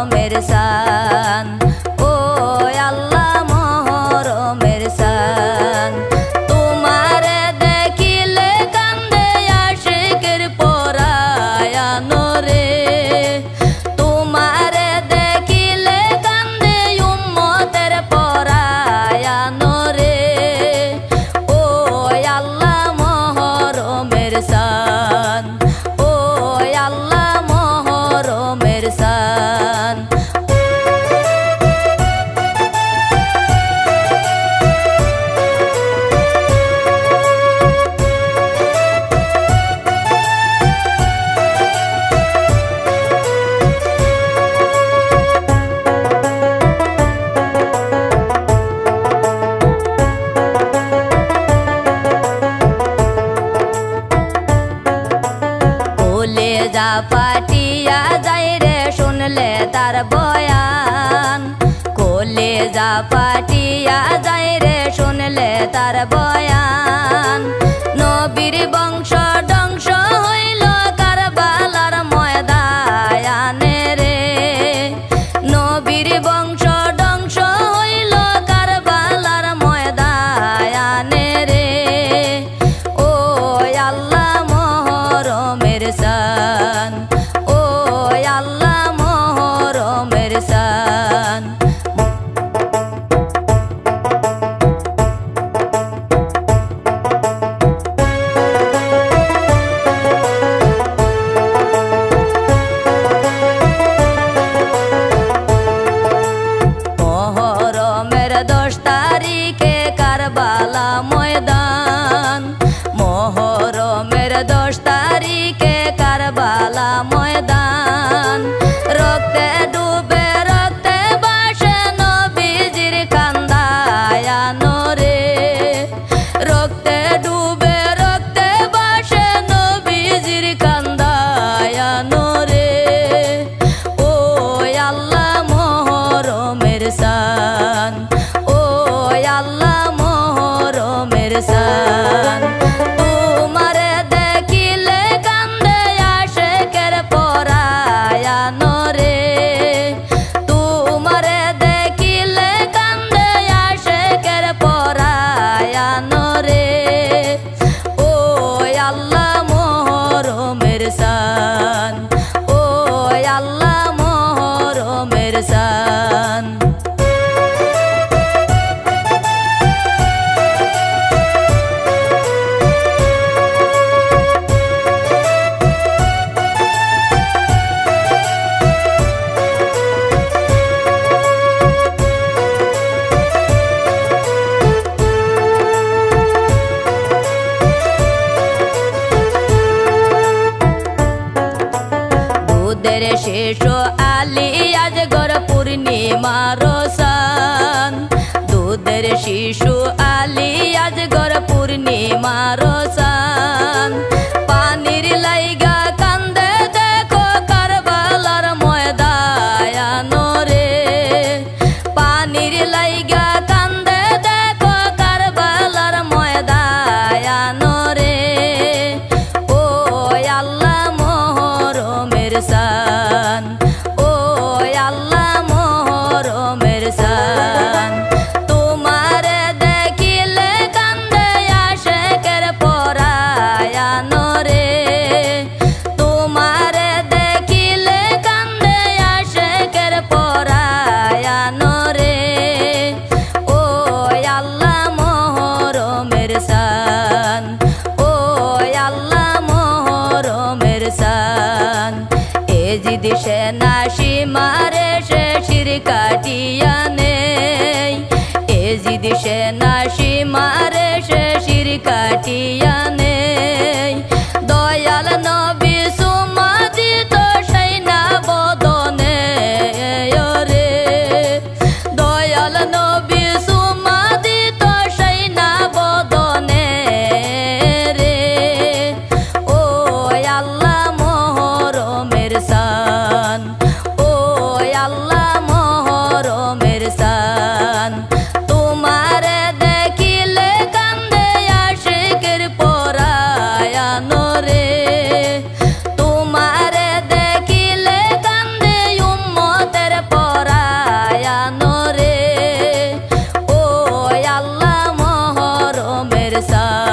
মহরমের শান, ও আল্লাহ মহরমের শান। তোমারে দেখিলে কান্দে আশিকের পরায়ানো রে, তোমারে দেখিলে কান্দে উম্মতের পরায়ানো রে, ও আল্লাহ মহরমের শান, ও আল্লাহ মহরমের শান। কলেজা ফাটিয়া যায় রে শুনলে তার বয়ান, কলেজা ফাটিয়া যায় রে শুনলে তার বয়ান। নবীর বংশ ধ্বংস হইল কারবালার ময়দানে রে, নবীর বংশ ধ্বংস হইল কারবালার ময়দানে রে, ও আল্লাহ মহরমের শান, ও আল্লাহ মহরমের শান। মহরমের 10 তারিখে কারবালা ময়দান, মহরমের 10 তারিখে কারবালা ময়দান। রক্তে ডুবে রক্তে ভাসে নবীজির কান্দায়ানো রে, রক্তে ডুবে রক্তে ভাসে নবীজির কান্দায়ানো রে, ও আল্লাহ মহরমের শান, ও আল্লাহ মহরমের শান। তোমারে দেখিলে কান্দে আশিকের পরায়ানো রে, তোমারে দেখিলে কান্দে আশিকের পরায়ানো রে, ও আল্লাহ মহরমের শান, ও আল্লাহ মহরমের শান। দুধের শিশু আলী আজ গর পূর্ণিমার শান, দুধের শিশু আলী আজ গর পূর্ণিমার শান। পানির লাইগা কান্দে দেখো কারবালার ময়দানো রে, পানির লাইগা কান্দে দেখো কারবালার ময়দানো রে, ও আল্লাহ মহরমের শান, ও আল্লাহ মহরমের শান। তোমারে দেখিলে কান্দে আশিকের পরায়ানো রে, তোমারে দেখিলে কান্দে আশিকের পরায়ানো রে, ও আল্লাহ মহরমের শান, ও আল্লাহ মহরমের শান। এজিদ সেনা সীমারে সে শির কাটিয়া নেই, এজিদ সেনা সীমারে সে শির কাটিয়া নেই। দয়াল নবী সুমা দিত সেই না বদনে রে, দয়াল নবী সুমা দিত সেই না বদনে রে, ও আল্লাহ মহরমের শান, ও আল্লাহ মহরমের শান। তোমারে দেখিলে কান্দে আশিকের পরা সায়